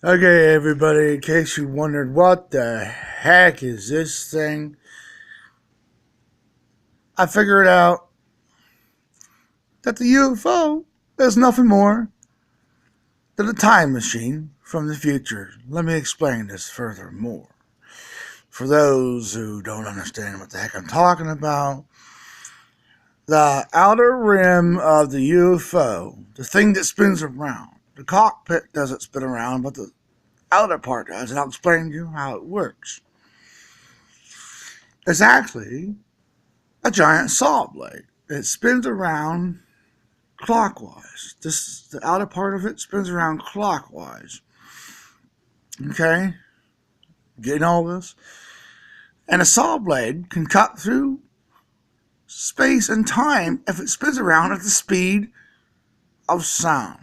Okay, everybody, in case you wondered what the heck is this thing, I figured out that the UFO is nothing more than a time machine from the future. Let me explain this furthermore. For those who don't understand what the heck I'm talking about, the outer rim of the UFO, the thing that spins around, the cockpit doesn't spin around, but the outer part does, and I'll explain to you how it works. It's actually a giant saw blade. It spins around clockwise. The outer part of it spins around clockwise. Okay? Getting all this? And a saw blade can cut through space and time if it spins around at the speed of sound.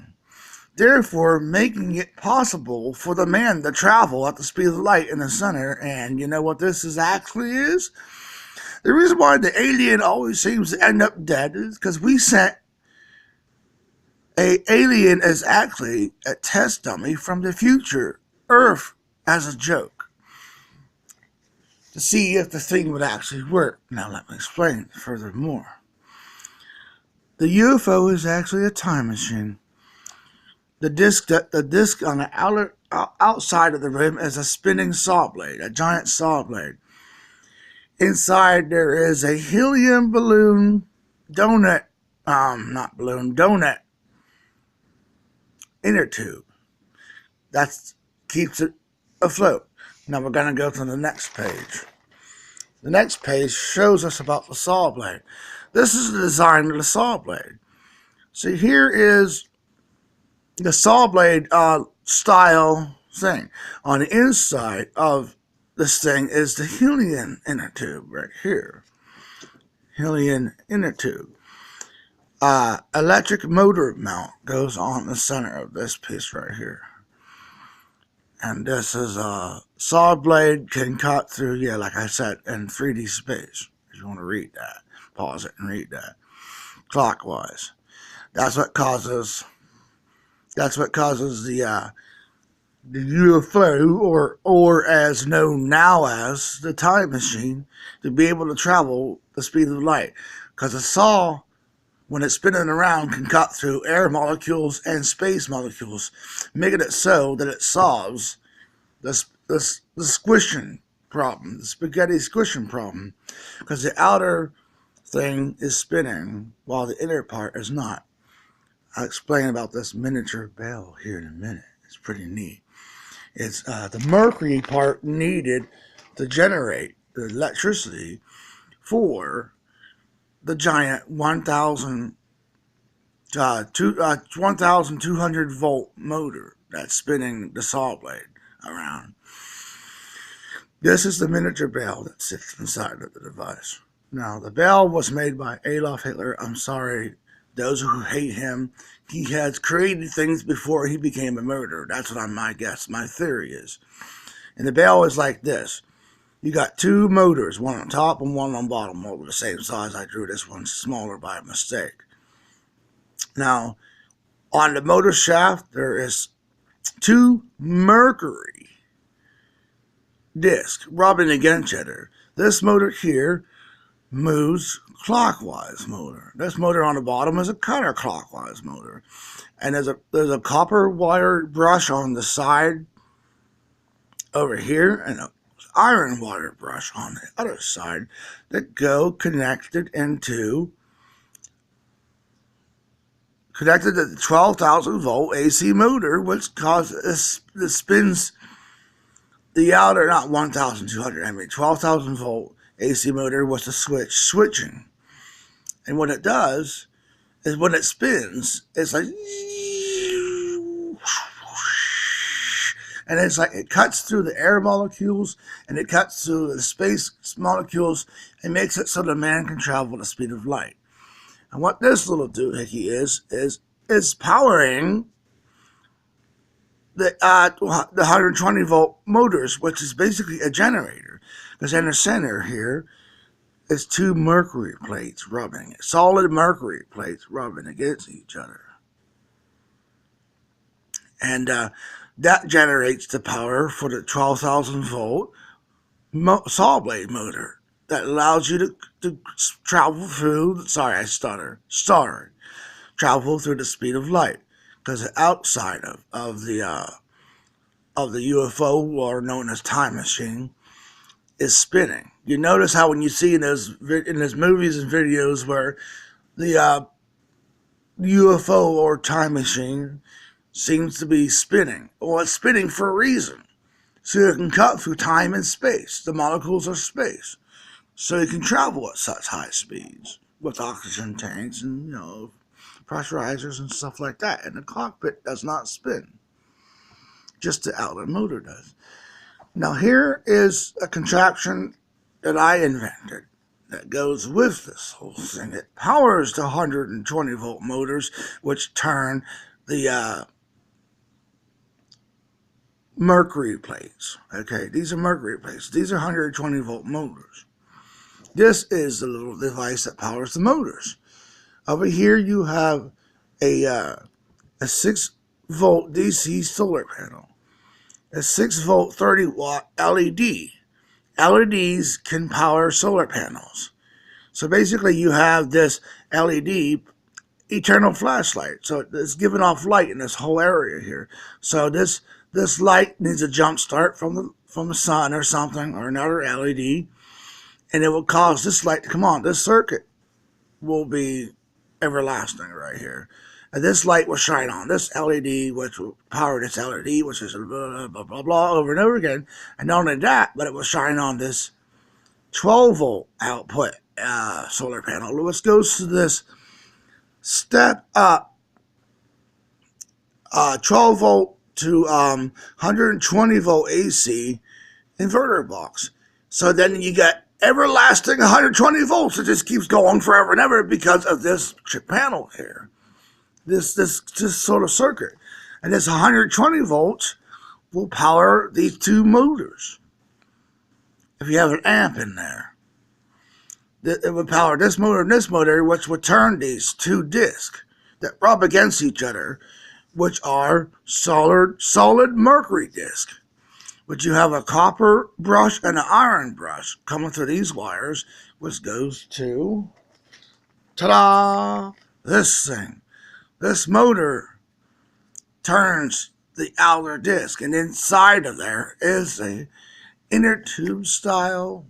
Therefore, making it possible for the man to travel at the speed of light in the center. And you know what this actually is? The reason why the alien always seems to end up dead is because we sent a alien as actually a test dummy from the future, Earth, as a joke, to see if the thing would actually work. Now let me explain furthermore. The UFO is actually a time machine. The disc on the outside of the rim is a spinning saw blade, a giant saw blade. Inside there is a helium balloon donut inner tube that keeps it afloat. Now we're going to go to the next page. The next page shows us about the saw blade. This is the design of the saw blade. See, here is the saw blade style thing. On the inside of this thing is the helium inner tube right here. Helium inner tube. Electric motor mount goes on the center of this piece right here. And this is a saw blade can cut through, like I said, in 3D space. If you want to read that, pause it and read that. Clockwise. That's what causes the UFO, or as known now as the time machine, to be able to travel the speed of light. Because a saw, when it's spinning around, can cut through air molecules and space molecules, making it so that it solves the squishing problem, the spaghetti squishing problem, because the outer thing is spinning while the inner part is not. I'll explain about this miniature bell here in a minute. It's pretty neat. It's the mercury part needed to generate the electricity for the giant 1,200 volt motor that's spinning the saw blade around. This is the miniature bell that sits inside of the device. Now, the bell was made by Adolf Hitler. I'm sorry, those who hate him. He has created things before he became a murderer. That's what my guess, my theory is. And the bell is like this. You got two motors, one on top and one on bottom, over the same size. I drew this one smaller by mistake. Now, on the motor shaft, there is two mercury discs rubbing against each other. This motor here moves clockwise motor. This motor on the bottom is a counterclockwise motor. And there's a copper wire brush on the side over here and a iron wire brush on the other side that go connected to the 12,000 volt AC motor, which causes this spins the outer, not 1,200, 12,000 volt AC motor was the switching. And what it does is when it spins, it's like, and it's like it cuts through the air molecules and it cuts through the space molecules and makes it so the man can travel at the speed of light. And what this little doohickey is powering the 120 volt motors, which is basically a generator. Because in the center here is two mercury plates rubbing, solid mercury plates rubbing against each other. And that generates the power for the 12,000 volt saw blade motor that allows you to travel through. Sorry, I stuttered. Travel through the speed of light, because the outside of the UFO, or known as time machine, is spinning. You notice how when you see in those movies and videos where the UFO or time machine seems to be spinning. Well, it's spinning for a reason. So it can cut through time and space. The molecules are space. So you can travel at such high speeds with oxygen tanks and, pressurizers and stuff like that. And the cockpit does not spin. Just the outlet motor does. Now here is a contraption that I invented that goes with this whole thing. It powers the 120 volt motors, which turn the mercury plates. Okay, these are mercury plates. These are 120 volt motors. This is the little device that powers the motors. Over here you have a 6 volt DC solar panel, a 6 volt 30 watt LED. LEDs can power solar panels. So basically you have this LED eternal flashlight. So it's giving off light in this whole area here. So this light needs a jump start from the sun or something, or another LED, and it will cause this light to come on. This circuit will be everlasting right here. And this light will shine on this LED, which will power this LED, which is blah, blah, blah, blah, over and over again. And not only that, but it will shine on this 12 volt output solar panel, which goes to this step up 12 volt to 120 volt AC inverter box. So then you get everlasting 120 volts. It just keeps going forever and ever because of this panel here. This sort of circuit. And this 120 volts will power these two motors. If you have an amp in there, it would power this motor and this motor, which would turn these two discs that rub against each other, which are solid mercury discs. But you have a copper brush and an iron brush coming through these wires, which goes to, ta-da, this thing. This motor turns the outer disc, and inside of there is a inner tube style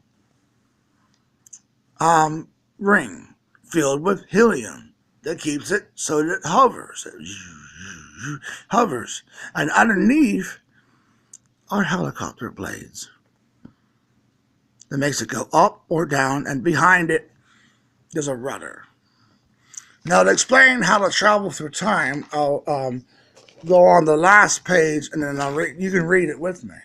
ring filled with helium that keeps it so that it hovers. It hovers. And underneath are helicopter blades that makes it go up or down, and behind it there's a rudder. Now, to explain how to travel through time, I'll go on the last page, and then you can read it with me.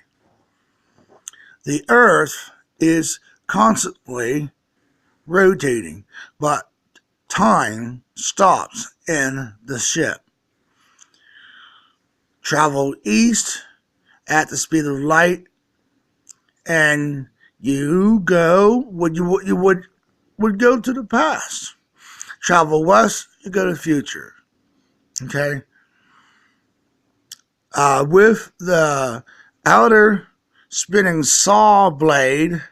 The Earth is constantly rotating, but time stops in the ship. Travel east at the speed of light, and you would go to the past. Travel west, you go to the future. Okay? With the outer spinning saw blade,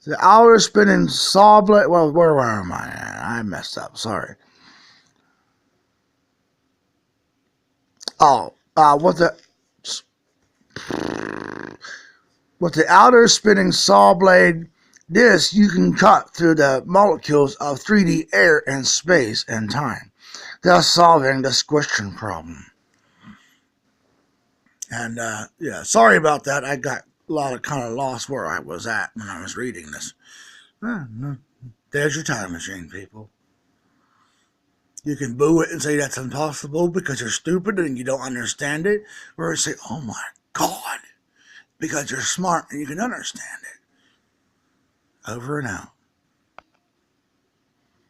well, where am I at? I messed up, sorry. With the outer spinning saw blade disc, you can cut through the molecules of 3D air and space and time, thus solving the squishing problem. And sorry about that. I got a lot of kind of lost where I was at when I was reading this. There's your time machine, people. You can boo it and say that's impossible because you're stupid and you don't understand it, or say, oh my God, because you're smart and you can understand it. Over and out.